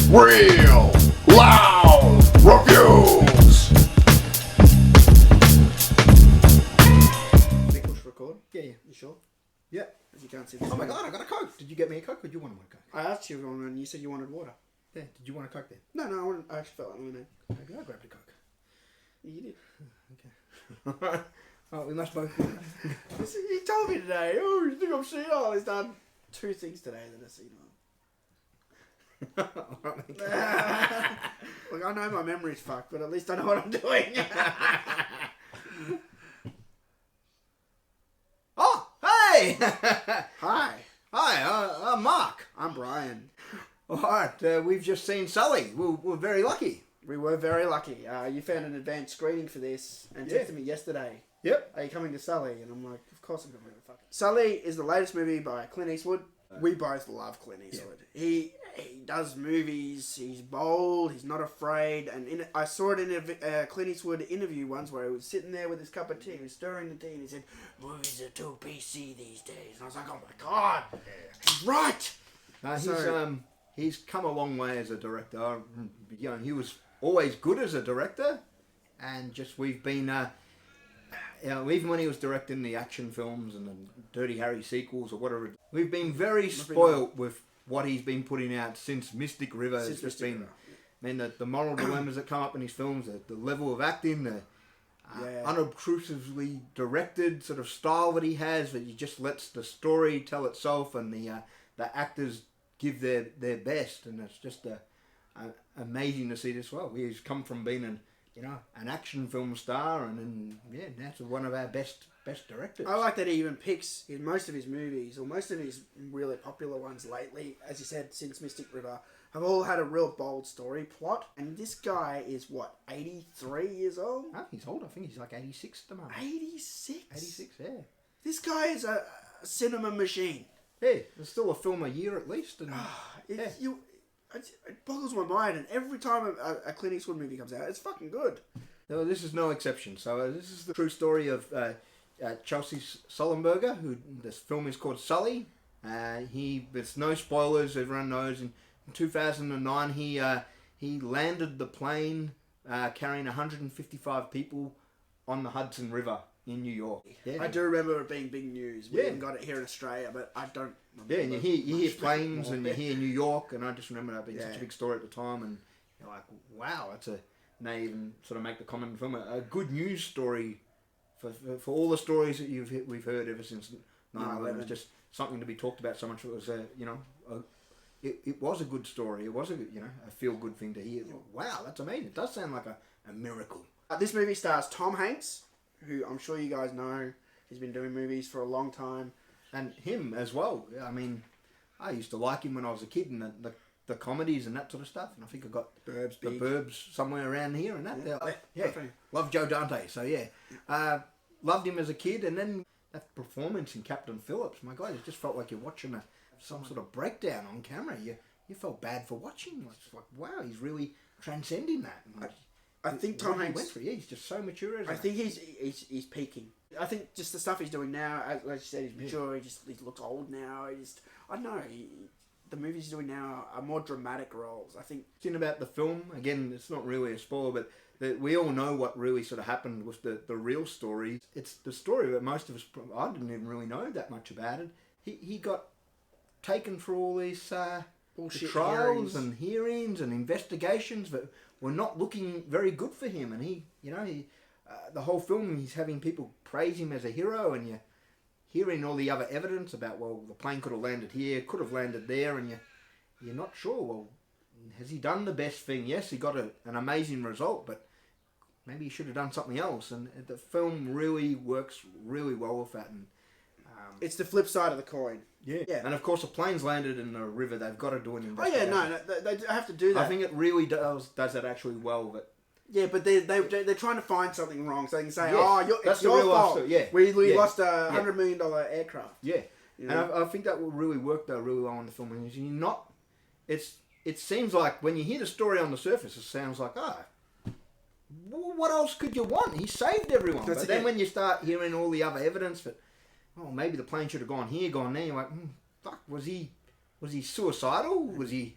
Real Loud Reviews. I think we should record. Yeah, you sure? Yeah. As you can't see this. Oh my god, I got a Coke. Did you get me a Coke or did you want one Coke? I asked you one and you said you wanted water. Yeah, did you want a Coke then? No, I actually felt like lemonade. Maybe I grabbed a Coke. You did. Okay. Oh, we must both. He told me today, oh, you think I'm senile? He's done 2 things today that are senile. Look, I know my memory's fucked, but at least I know what I'm doing. Oh, hey! Hi, Hi, I'm Mark. I'm Brian. Alright, we've just seen Sully. We're very lucky. We were very lucky. You found an advanced screening for this and texted me yesterday. Yep. Are you coming to Sully? And I'm like, of course I'm coming to fucking Sully is the latest movie by Clint Eastwood. We both love Clint Eastwood. Yeah. He does movies. He's bold. He's not afraid. And I saw it in a Clint Eastwood interview once where he was sitting there with his cup of tea. He was stirring the tea and he said, "Movies are too PC these days." And I was like, "Oh my god, he's right." He's come a long way as a director. You know, he was always good as a director, and just we've been. You know, even when he was directing the action films and the Dirty Harry sequels or whatever, we've been very spoiled with what he's been putting out since Mystic River. It's just been, I mean, the moral dilemmas that come up in his films, the level of acting, the unobtrusively directed sort of style that he has, that he just lets the story tell itself and the actors give their best, and it's just amazing to see this. Well, he's come from being an action film star, and then now to one of our best directors. I like that he even picks in most of his movies, or most of his really popular ones lately, as you said, since Mystic River, have all had a real bold story plot. And this guy is, what, 83 years old? Oh, he's old. I think he's like 86 at the moment. 86? 86, yeah. This guy is a cinema machine. Yeah, there's still a film a year at least. And It boggles my mind, and every time a Clint Eastwood movie comes out, it's fucking good. No, this is no exception. So this is the true story of Chesley Sullenberger, who this film is called Sully. There's no spoilers, everyone knows. In 2009, he landed the plane carrying 155 people on the Hudson River in New York. Yeah. I do remember it being big news. We haven't got it here in Australia, but I don't remember. Yeah, and you hear planes and you hear New York, and I just remember that being such a big story at the time, and you're like, wow, and they even sort of make the comment in the film, a good news story for all the stories that we've heard ever since 9/11. It's just something to be talked about so much. It was it was a good story. It was a feel good thing to hear. Wow, that's amazing. It does sound like a miracle. This movie stars Tom Hanks, who I'm sure you guys know. He's been doing movies for a long time. And him as well. I mean, I used to like him when I was a kid, and the comedies and that sort of stuff. And I think I got the Burbs somewhere around here and that. Yeah. Love Joe Dante. So loved him as a kid, and then that performance in Captain Phillips. My God, it just felt like you're watching some sort of breakdown on camera. You felt bad for watching. It's like, wow, he's really transcending that. I think Tom Hanks went through. Yeah, he's just so mature. I think he's peaking. I think just the stuff he's doing now, as you said, he's mature. He looks old now. I don't know. The movies he's doing now are more dramatic roles. I think. Thinking about the film again, it's not really a spoiler, but we all know what really sort of happened with the real story. It's the story that most of us. I didn't even really know that much about it. He got taken for all these bullshit trials and hearings and investigations that were not looking very good for him, and he the whole film he's having people praise him as a hero, and you're hearing all the other evidence about, well, the plane could have landed here, could have landed there, and you're not sure, well, has he done the best thing? Yes, he got an amazing result, but maybe he should have done something else, and the film really works really well with that. And it's the flip side of the coin. Yeah. And of course, the plane's landed in the river. They've got to do an investigation. Oh yeah, no, they have to do that. I think it really does that actually well. But yeah, but they're trying to find something wrong, so they can say, that's it's your fault. Yeah, we lost a $100 million aircraft. Yeah, and I think that will really work though really well in the film. And you're not. It seems like when you hear the story on the surface, it sounds like what else could you want? He saved everyone. But then when you start hearing all the other evidence that, oh, maybe the plane should have gone here, gone there. You're like, fuck, was he suicidal? Was he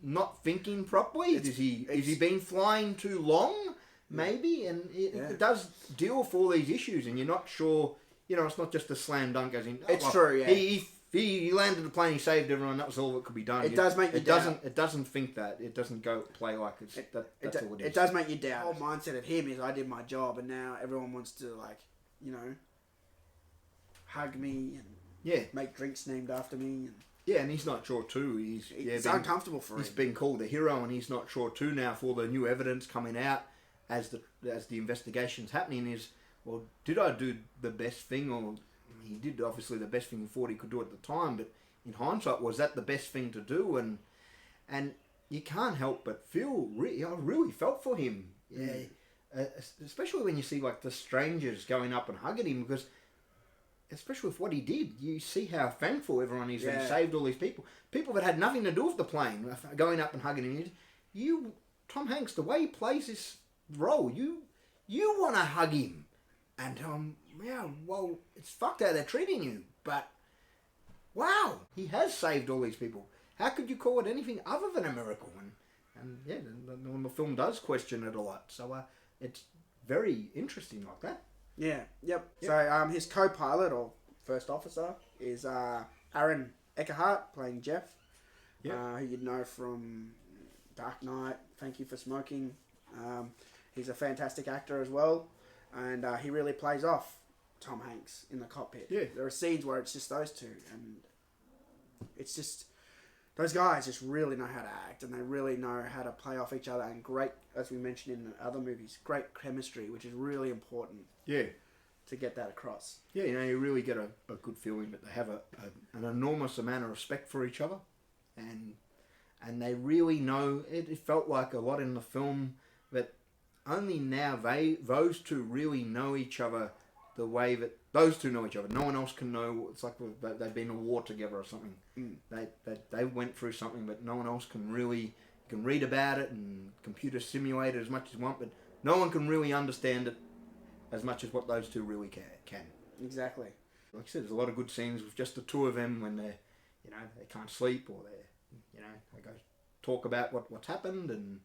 not thinking properly? Is he been flying too long? Maybe, and it does deal with all these issues, and you're not sure. It's not just a slam dunk as in. It's true. Yeah. He landed the plane. He saved everyone. That was all that could be done. It does make you doubt. It doesn't think that. It doesn't go play like it's. That's all it is. It does make you doubt. The whole mindset of him is I did my job, and now everyone wants to hug me and make drinks named after me. And he's not sure too. It's uncomfortable for him. He's been called a hero, and he's not sure too now for all the new evidence coming out as the investigation's happening. Is, well, did I do the best thing? Or he did obviously the best thing he thought he could do at the time, but in hindsight, was that the best thing to do? And you can't help but feel. I really felt for him. Especially when you see like the strangers going up and hugging him, because. Especially with what he did, you see how thankful everyone is that he saved all these people. People that had nothing to do with the plane, going up and hugging him. Tom Hanks, the way he plays this role, you want to hug him. And, well, it's fucked how they're treating you. But, wow, he has saved all these people. How could you call it anything other than a miracle? And the film does question it a lot. So, it's very interesting like that. Yeah, yep. So his co-pilot or first officer is Aaron Eckhart playing Jeff, who you'd know from Dark Knight, Thank You for Smoking. He's a fantastic actor as well, and he really plays off Tom Hanks in the cockpit. Yeah. There are scenes where it's just those two, and it's just... Those guys just really know how to act, and they really know how to play off each other, and great, as we mentioned in the other movies, great chemistry, which is really important. Yeah. To get that across. Yeah, you really get a good feeling that they have an enormous amount of respect for each other, and they really know. It felt like a lot in the film that only now those two really know each other the way that those two know each other. No one else can know. It's like they've been in a war together or something. They went through something, but no one else can really. You can read about it and computer simulate it as much as you want, but no one can really understand it as much as what those two really can. Exactly. Like I said, there's a lot of good scenes with just the two of them when they can't sleep, or they go talk about what's happened and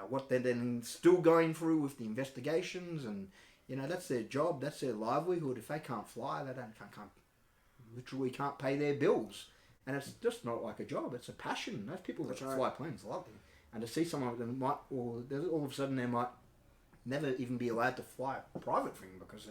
what they're then still going through with the investigations, and that's their job, that's their livelihood. If they can't fly, they literally can't pay their bills, and it's just not like a job; it's a passion. Those people that fly planes love them, and to see someone that might, or all of a sudden they might never even be allowed to fly a private thing because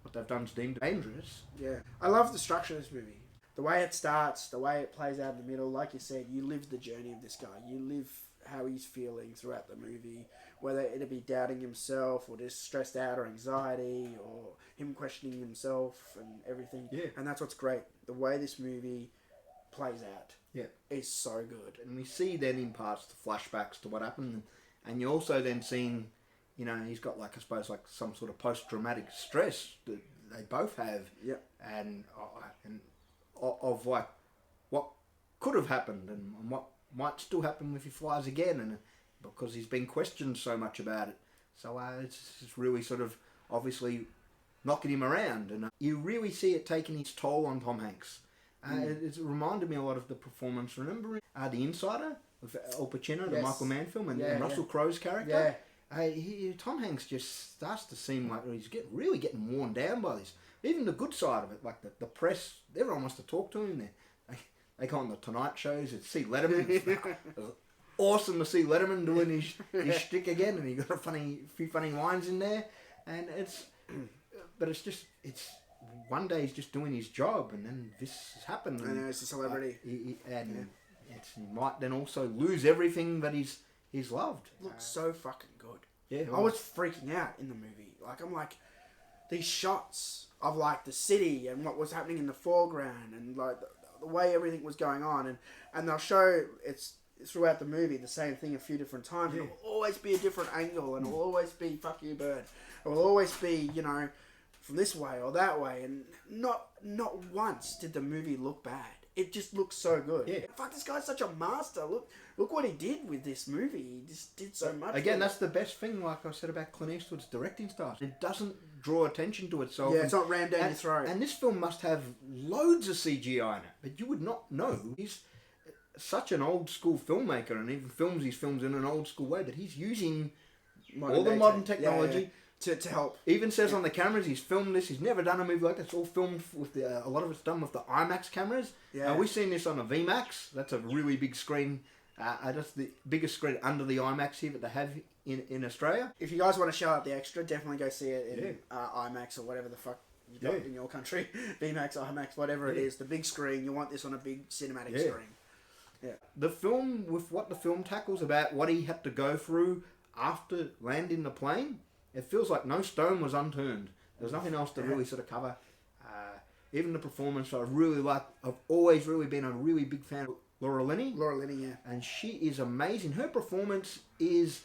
what they've done is deemed dangerous. Yeah, I love the structure of this movie. The way it starts, the way it plays out in the middle. Like you said, you live the journey of this guy. You live how he's feeling throughout the movie, whether it be doubting himself or just stressed out or anxiety or him questioning himself and everything. Yeah. And that's what's great. The way this movie plays out is so good. And we see then in parts the flashbacks to what happened, and you also then seen, he's got I suppose some sort of post-traumatic stress that they both have. Yep. And of what could have happened and what might still happen if he flies again, and because he's been questioned so much about it. So it's really sort of obviously knocking him around, and you really see it taking its toll on Tom Hanks. It reminded me a lot of the performance. Remember The Insider with Al Pacino, the Michael Mann film, and Russell Crowe's character? Yeah. Tom Hanks just starts to seem like he's really getting worn down by this. Even the good side of it, like the press, everyone wants to talk to him. They go on the Tonight shows and see Letterman. It's awesome to see Letterman doing his shtick again, and he got a few funny lines in there. And it's one day he's just doing his job, and then this has happened. I know, it's a celebrity. He might then also lose everything that he's loved. Looks so fucking good. Yeah, I was freaking out in the movie. I'm like, these shots of the city and what was happening in the foreground and the way everything was going on, and they'll show it's throughout the movie the same thing a few different times. Yeah. It'll always be a different angle, and it'll always be "fuck you, bird." It will always be from this way or that way, and not once did the movie look bad. It just looks so good. Yeah. Fuck, this guy's such a master. Look what he did with this movie. He just did so much. Again, that's the best thing, like I said about Clint Eastwood's directing style. It doesn't draw attention to itself. Yeah, it's not rammed down your throat. And this film must have loads of CGI in it, but you would not know. such an old school filmmaker, and even films these films in an old school way, but he's using all the modern technology to help. Even says on the cameras he's filmed this. He's never done a movie like this. It's all filmed with a lot of it's done with the IMAX cameras. Yeah. We've seen this on a VMAX. That's a really big screen. That's the biggest screen under the IMAX here that they have in Australia. If you guys want to show up the extra, definitely go see it in IMAX or whatever the fuck you got in your country. VMAX, IMAX, whatever it is. The big screen. You want this on a big cinematic screen. Yeah. The film, with what the film tackles about what he had to go through after landing the plane, it feels like no stone was unturned. There's nothing else to really sort of cover. Even the performance, I really like. I've always really been a really big fan of Laura Linney. Laura Linney, yeah. And she is amazing. Her performance is...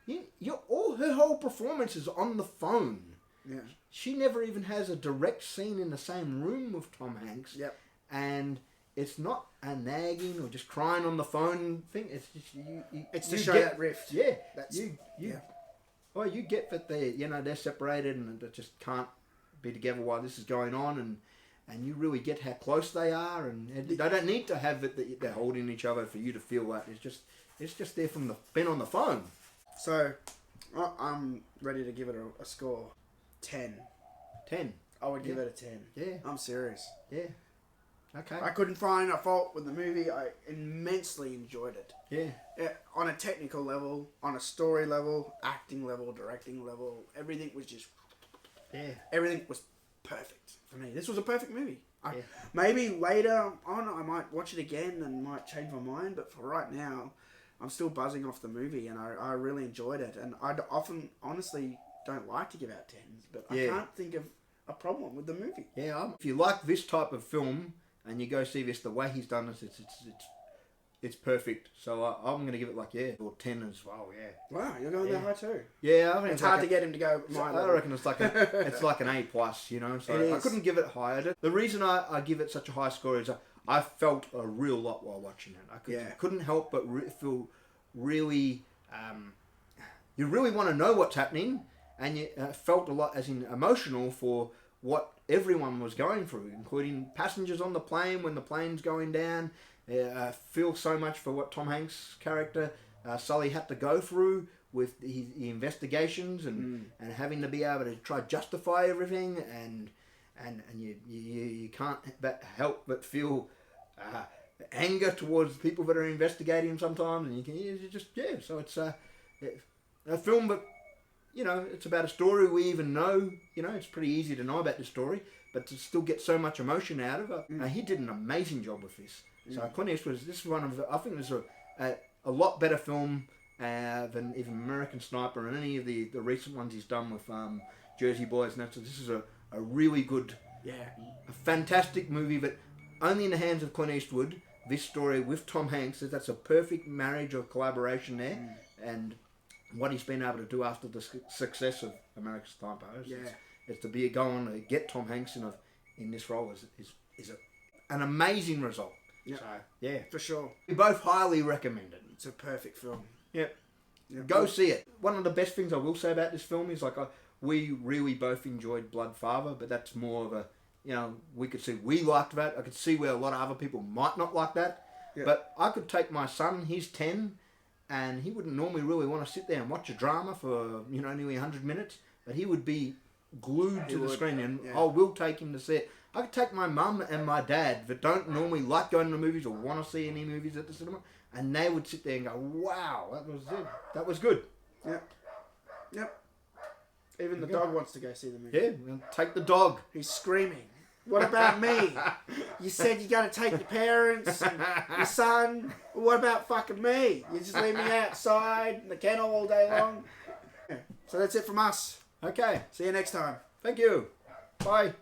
her whole performance is on the phone. Yeah. She never even has a direct scene in the same room with Tom Hanks. Yep. And it's not a nagging or just crying on the phone thing. It's just it's to show that rift. Yeah. That's Well, you get that they're separated and they just can't be together while this is going on, and you really get how close they are, and they don't need to have it that they're holding each other for you to feel that. It's just there from the being on the phone. So, I'm ready to give it a score. 10. 10. I would give it a 10. Yeah. I'm serious. Yeah. Okay. I couldn't find a fault with the movie. I immensely enjoyed it. Yeah. On a technical level, on a story level, acting level, directing level, everything was just... Yeah. Everything was perfect for me. This was a perfect movie. Maybe later on I might watch it again and might change my mind, but for right now, I'm still buzzing off the movie, and I really enjoyed it. And I often, honestly, don't like to give out 10s, but I can't think of a problem with the movie. Yeah. If you like this type of film and you go see this, the way he's done this, it's perfect. So I'm going to give it or 10 as well. Yeah. Wow, you're going that high too. Yeah, I think it's hard to get him to go. I reckon it's like an A+. So I couldn't give it higher. The reason I give it such a high score is I felt a real lot while watching it. I couldn't help but feel really. You really want to know what's happening, and you felt a lot, as in emotional, for what everyone was going through, including passengers on the plane when the plane's going down. Feel so much for what Tom Hanks' character Sully had to go through with the investigations and having to be able to try to justify everything, and you can't help but feel anger towards people that are investigating him sometimes, and so it's a film, but it's about a story we even know. It's pretty easy to know about the story, but to still get so much emotion out of it. He did an amazing job with this. So Clint Eastwood, this is one of I think this is a lot better film than even American Sniper and any of the recent ones he's done with Jersey Boys and that. So this is a really good, a fantastic movie, but only in the hands of Clint Eastwood. This story with Tom Hanks, that's a perfect marriage or collaboration there, and what he's been able to do after the success of American Sniper is to be going to get Tom Hanks in this role is an amazing result. Yeah. So, for sure. We both highly recommend it. It's a perfect film. Yep. Go see it. One of the best things I will say about this film is we really both enjoyed Bloodfather, but that's more of a, we could see we liked that. I could see where a lot of other people might not like that. Yep. But I could take my son, he's 10, and he wouldn't normally really want to sit there and watch a drama for, nearly 100 minutes, but he would be glued to the screen, and I will take him to see it. I could take my mum and my dad that don't normally like going to the movies or want to see any movies at the cinema, and they would sit there and go, wow, that was it. That was good. Yep. Even the dog wants to go see the movie. Yeah, we'll take the dog. He's screaming. What about me? You said you got to take your parents and your son. What about fucking me? You just leave me outside in the kennel all day long. So that's it from us. Okay. See you next time. Thank you. Bye.